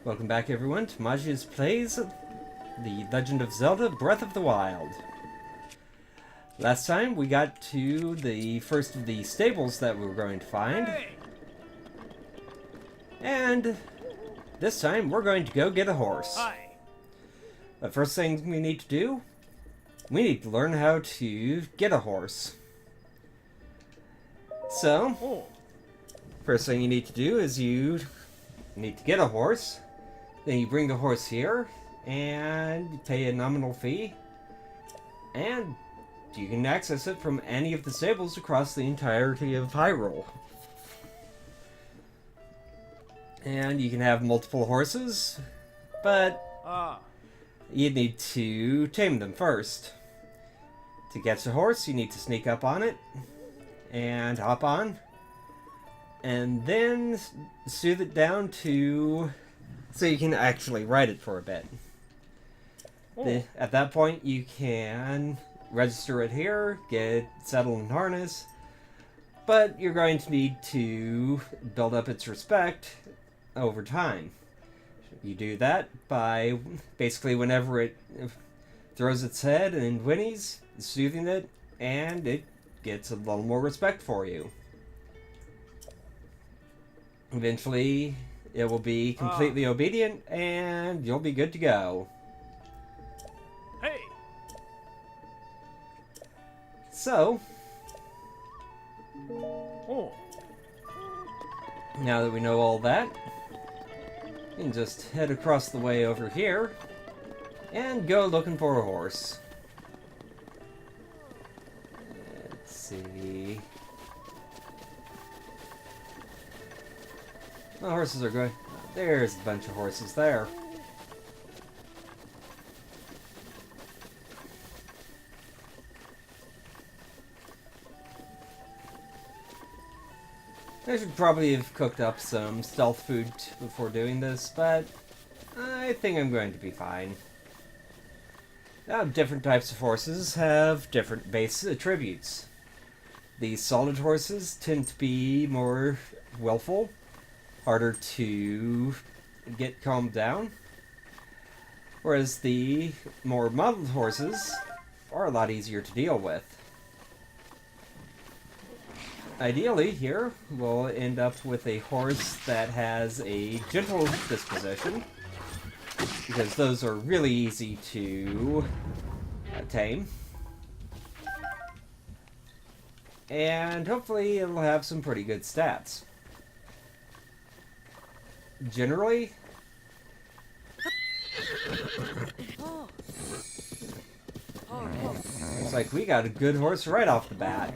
Welcome back everyone to Magius Plays The Legend of Zelda Breath of the Wild. Last time we got to the first of the stables that we were going to find. And this time we're going to go get a horse. The first thing we need to do, we need to learn how to get a horse. So, first thing you need to do is you need to get a horse. Then you bring the horse here and you pay a nominal fee. And you can access it from any of the stables across the entirety of Hyrule. And you can have multiple horses, but you need to tame them first. To get a horse, you need to sneak up on it and hop on, and then soothe it down to so you can actually ride it for a bit. At that point, you can register it here, get it settled and harness, but you're going to need to build up its respect over time. You do that by basically whenever it throws its head and whinnies, soothing it, and it gets a little more respect for you. Eventually, it will be completely obedient, and you'll be good to go. Hey! So, now that we know all that, you can just head across the way over here and go looking for a horse. Let's see. The horses are going. There's a bunch of horses there. I should probably have cooked up some stealth food before doing this, but I think I'm going to be fine. Now, different types of horses have different base attributes. The solid horses tend to be more willful, harder to get calmed down, whereas the more modeled horses are a lot easier to deal with. Ideally, here, we'll end up with a horse that has a gentle disposition, because those are really easy to tame. And hopefully it'll have some pretty good stats. Generally, looks like we got a good horse right off the bat.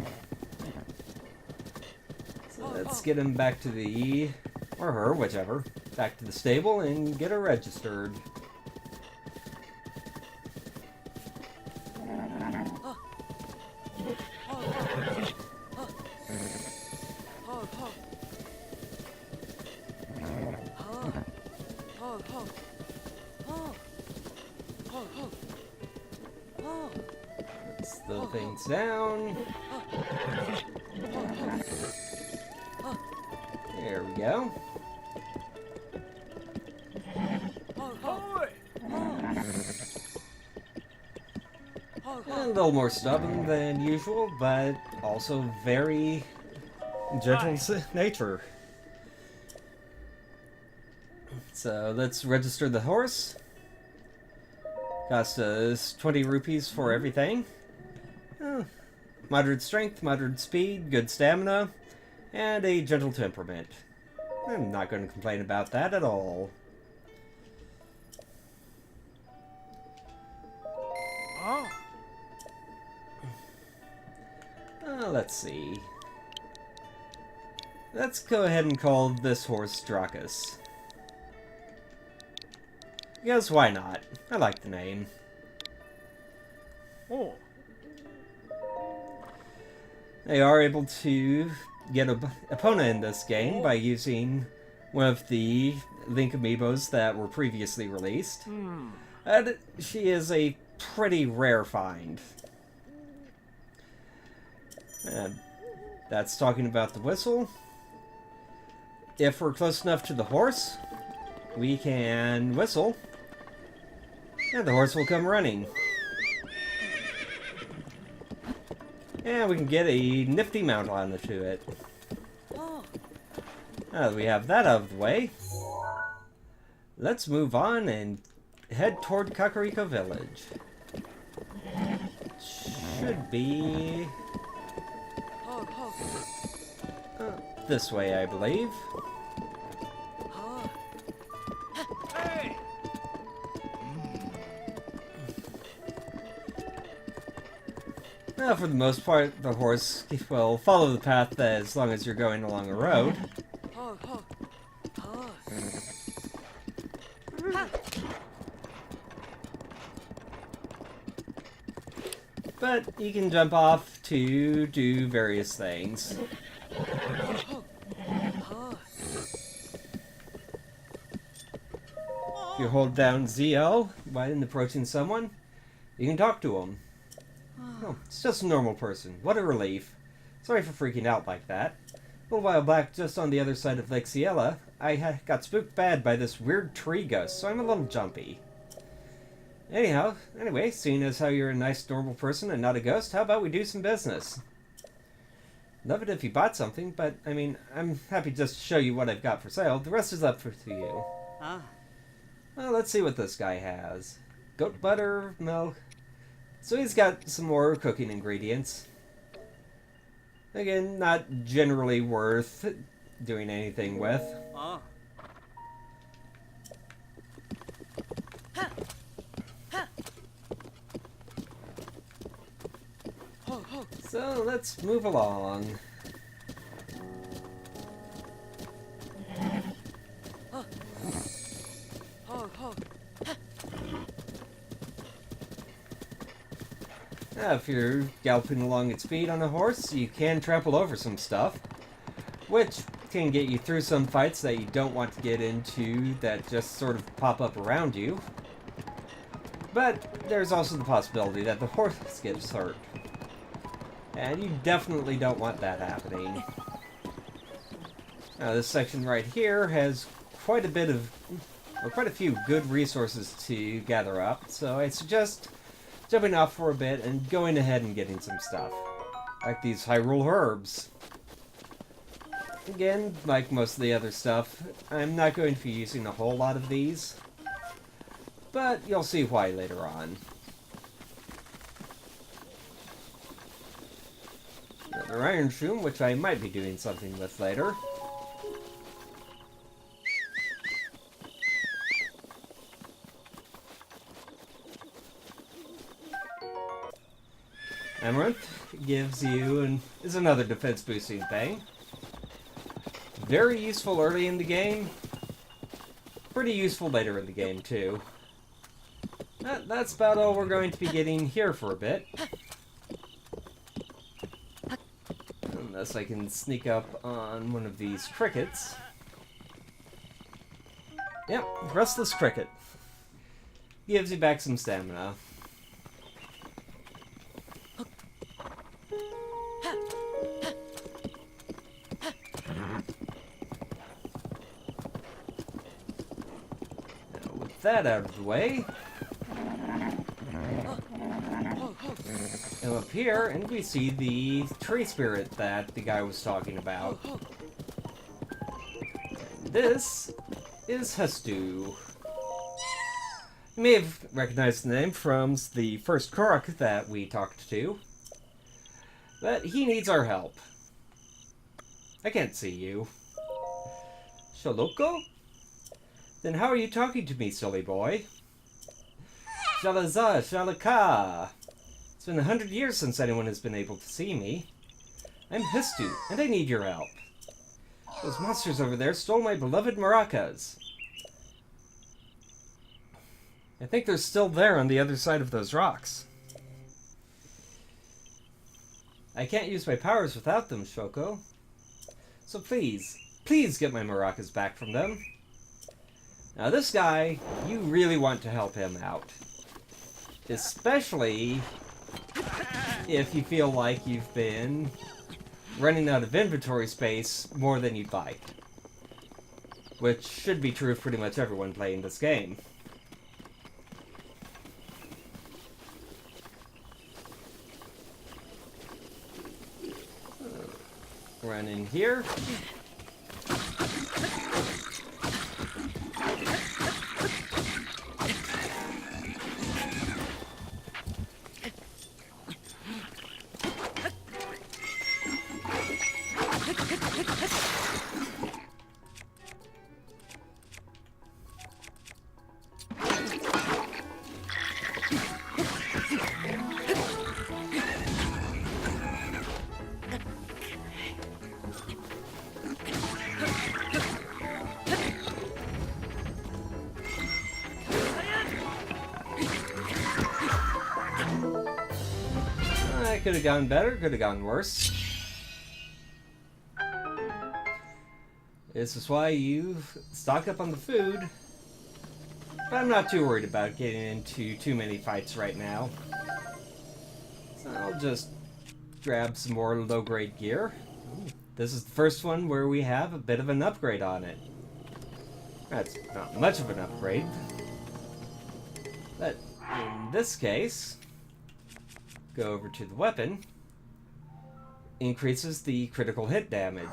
Let's get him back to the, or her, whichever, back to the stable and get her registered. Let's slow things down. There we go. A little more stubborn than usual, but also very gentle nature. So let's register the horse. Cost us 20 rupees for everything. Moderate strength, moderate speed, good stamina, and a gentle temperament. I'm not going to complain about that at all. Let's see. Let's go ahead and call this horse Drachus. Because why not? I like the name. They are able to get an opponent in this game by using one of the Link amiibos that were previously released. And she is a pretty rare find. And that's talking about the whistle. If we're close enough to the horse, we can whistle, and the horse will come running. And we can get a nifty mount onto it. Now that we have that out of the way, let's move on and head toward Kakariko Village. Should be this way, I believe. Hey! Now, for the most part, the horse will follow the path as long as you're going along a road. But you can jump off to do various things. If you hold down ZL when approaching someone, you can talk to them. Oh, it's just a normal person. What a relief. Sorry for freaking out like that. A little while back, just on the other side of Lake Ciela, I got spooked bad by this weird tree ghost, so I'm a little jumpy. Anyway, seeing as how you're a nice, normal person and not a ghost, how about we do some business? Love it if you bought something, but, I mean, I'm happy just to show you what I've got for sale. The rest is up to you. Well, let's see what this guy has. Goat butter, milk. So he's got some more cooking ingredients. Again, not generally worth doing anything with. So let's move along. Now, if you're galloping along at speed on a horse, you can trample over some stuff, which can get you through some fights that you don't want to get into that just sort of pop up around you. But there's also the possibility that the horse gets hurt. And you definitely don't want that happening. Now, this section right here has quite a few good resources to gather up, so I suggest jumping off for a bit and going ahead and getting some stuff. Like these Hyrule herbs. Again, like most of the other stuff, I'm not going to be using a whole lot of these, but you'll see why later on. Another Iron Shroom, which I might be doing something with later. Amaranth gives you, and is another defense boosting thing. Very useful early in the game. Pretty useful later in the game too. That's about all we're going to be getting here for a bit. Unless I can sneak up on one of these crickets. Yep, Restless Cricket. Gives you back some stamina. Now, with that out of the way, go up here, and we see the tree spirit that the guy was talking about. And this is Hestu. You may have recognized the name from the first Korok that we talked to, but he needs our help. I can't see you. Shaloko? Then how are you talking to me, silly boy? Shalaza, Shalaka. It's been 100 years since anyone has been able to see me. I'm Hestu, and I need your help. Those monsters over there stole my beloved maracas. I think they're still there on the other side of those rocks. I can't use my powers without them, Shoko. So please get my maracas back from them. Now this guy, you really want to help him out. Especially if you feel like you've been running out of inventory space more than you'd like. which should be true of pretty much everyone playing this game. Run in here. Could have gone better, could have gone worse. This is why you stock up on the food. But I'm not too worried about getting into too many fights right now. So I'll just grab some more low-grade gear. This is the first one where we have a bit of an upgrade on it. That's not much of an upgrade. But in this case, go over to the weapon, increases the critical hit damage.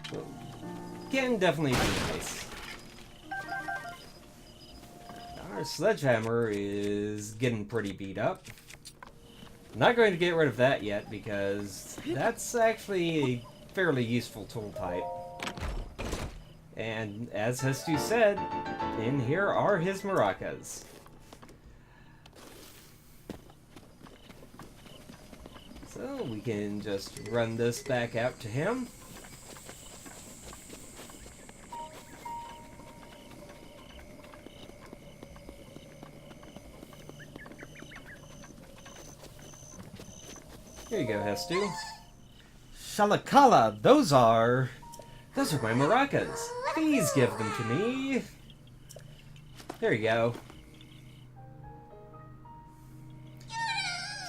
So, can definitely be nice. Our sledgehammer is getting pretty beat up. I'm not going to get rid of that yet because that's actually a fairly useful tool type. And as Hestu said, in here are his maracas. So we can just run this back out to him. Here you go, Hestu. Shalakala, those are my maracas. Please give them to me. There you go.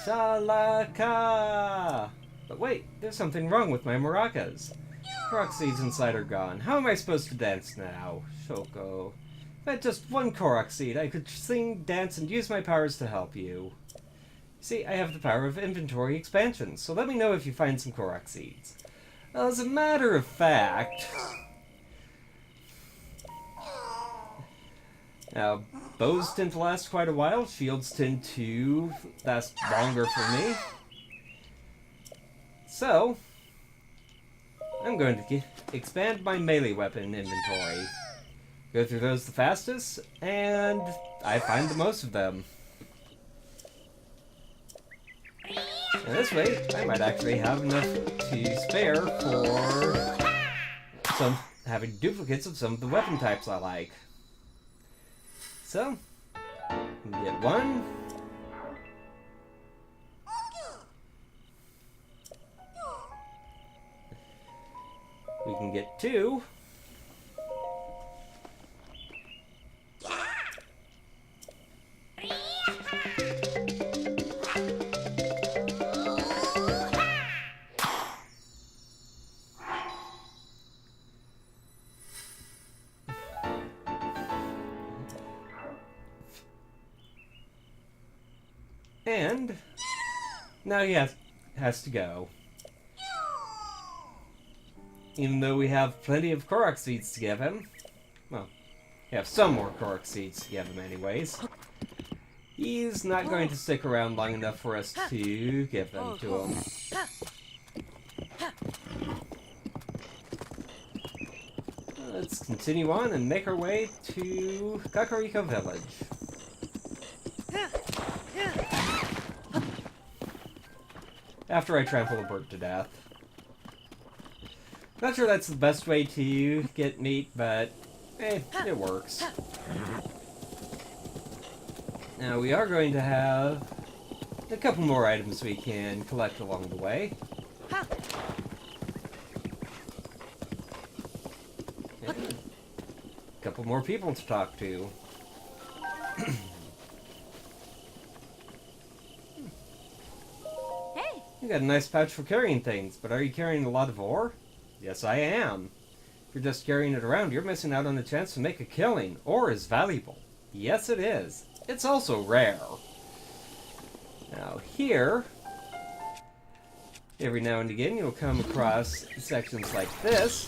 Shalaka! But wait, there's something wrong with my maracas. Korok seeds inside are gone. How am I supposed to dance now? Shoko. If I had just one Korok seed, I could sing, dance, and use my powers to help you. See, I have the power of inventory expansion, so let me know if you find some Korok seeds. Well, as a matter of fact... Now, bows tend to last quite a while, shields tend to last longer for me. So, I'm going to expand my melee weapon inventory. Go through those the fastest, and I find the most of them. And this way, I might actually have enough to spare for having duplicates of some of the weapon types I like. So, we can get one. We can get two. And now he has to go. Even though we have plenty of Korok seeds to give him. Well, we have some more Korok seeds to give him anyways. He's not going to stick around long enough for us to give them to him. Let's continue on and make our way to Kakariko Village. After I trample a bird to death. Not sure that's the best way to get meat, but it works. Now we are going to have a couple more items we can collect along the way. And a couple more people to talk to. You got a nice pouch for carrying things, but are you carrying a lot of ore? Yes, I am. If you're just carrying it around, you're missing out on the chance to make a killing. Ore is valuable. Yes, it is. It's also rare. Now, here, every now and again, you'll come across sections like this,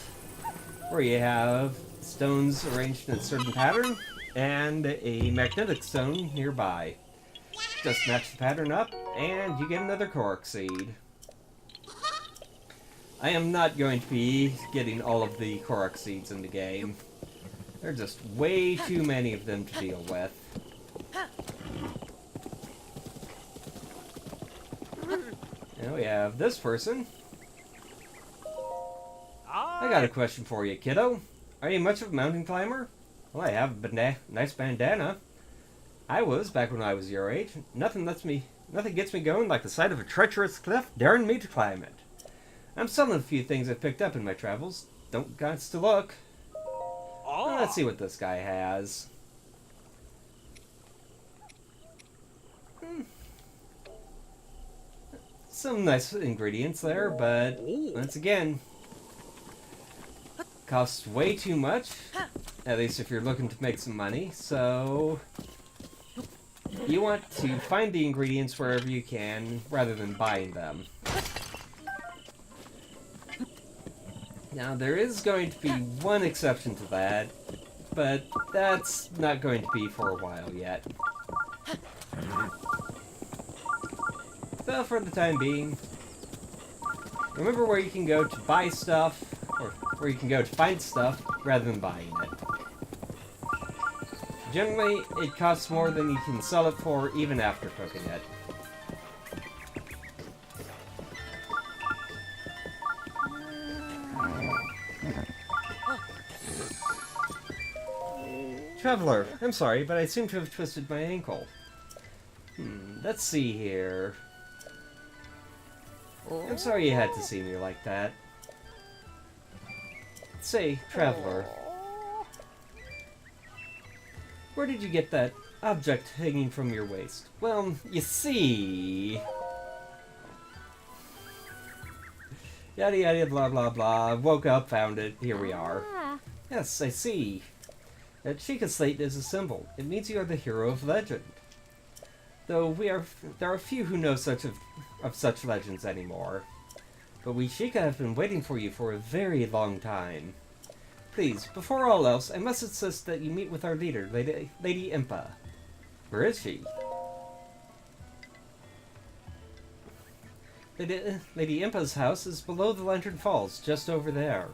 where you have stones arranged in a certain pattern, and a magnetic stone nearby. Just match the pattern up, and you get another Korok seed. I am not going to be getting all of the Korok seeds in the game. There are just way too many of them to deal with. Now we have this person. I got a question for you, kiddo. Are you much of a mountain climber? Well, I have a nice bandana. I was, back when I was your age. Nothing gets me going like the sight of a treacherous cliff daring me to climb it. I'm selling a few things I've picked up in my travels. Don't got to look. Well, let's see what this guy has. Some nice ingredients there, but once again, costs way too much. At least if you're looking to make some money. So you want to find the ingredients wherever you can, rather than buying them. Now, there is going to be one exception to that, but that's not going to be for a while yet. So, for the time being, remember where you can go to buy stuff, or where you can go to find stuff, rather than buying it. Generally, it costs more than you can sell it for, even after cooking it. Traveler, I'm sorry, but I seem to have twisted my ankle. Let's see here. I'm sorry you had to see me like that. Say, Traveler, where did you get that object hanging from your waist? Well, you see... Yada yada blah blah blah. Woke up, found it, here we are. Yes, I see. That Chica slate is a symbol. It means you are the hero of legend. Though there are few who know of such legends anymore. But we Chica have been waiting for you for a very long time. Please, before all else, I must insist that you meet with our leader, Lady Impa. Where is she? Lady Impa's house is below the Lantern Falls, just over there.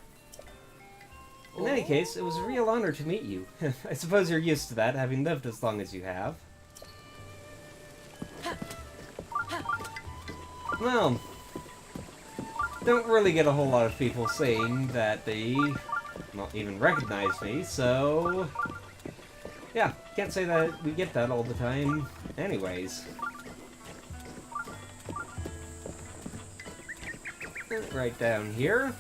In any case, it was a real honor to meet you. I suppose you're used to that, having lived as long as you have. Well, don't really get a whole lot of people saying that they don't even recognize me, so... Yeah, can't say that we get that all the time anyways. Right down here.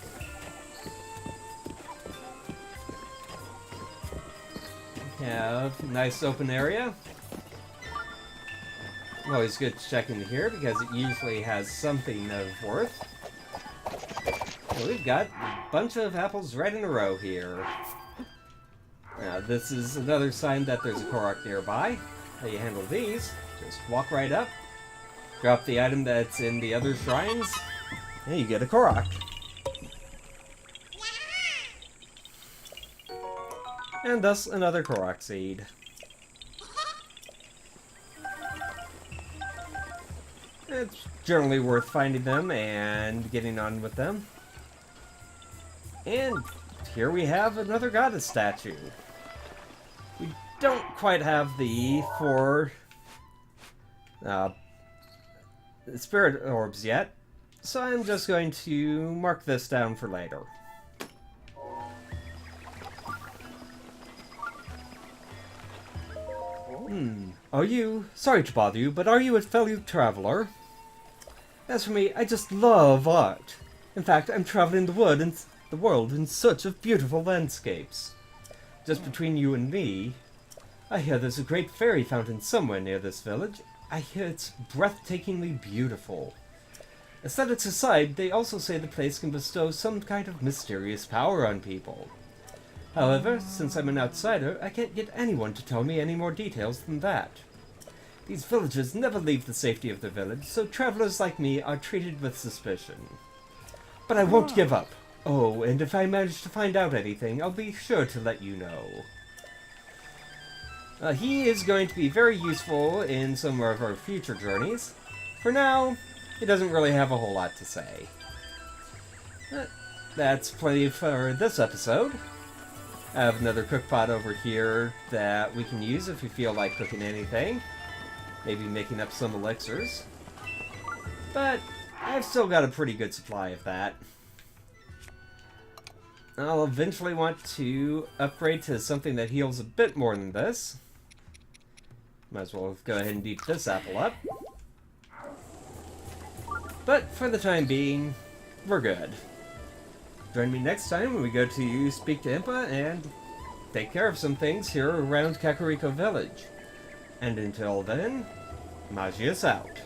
Have a nice open area. Always good to check into here because it usually has something of worth. So we've got a bunch of apples right in a row here. Now this is another sign that there's a Korok nearby. How you handle these, just walk right up, drop the item that's in the other shrines, and you get a Korok. And thus another Korok seed. It's generally worth finding them and getting on with them. And here we have another goddess statue. We don't quite have the 4 spirit orbs yet, so I'm just going to mark this down for later. Are you... Sorry to bother you, but are you a fellow traveler? As for me, I just love art. In fact, I'm traveling the world in search of beautiful landscapes. Just between you and me, I hear there's a great fairy fountain somewhere near this village. I hear it's breathtakingly beautiful. Aesthetics aside, they also say the place can bestow some kind of mysterious power on people. However, since I'm an outsider, I can't get anyone to tell me any more details than that. These villagers never leave the safety of their village, so travelers like me are treated with suspicion. But I won't give up. Oh, and if I manage to find out anything, I'll be sure to let you know. He is going to be very useful in some of our future journeys. For now, he doesn't really have a whole lot to say. That's plenty for this episode. I have another cookpot over here that we can use if we feel like cooking anything. Maybe making up some elixirs. But I've still got a pretty good supply of that. I'll eventually want to upgrade to something that heals a bit more than this. Might as well go ahead and eat this apple up. But for the time being, we're good. Join me next time when we go to speak to Impa and take care of some things here around Kakariko Village. And until then, Magius out.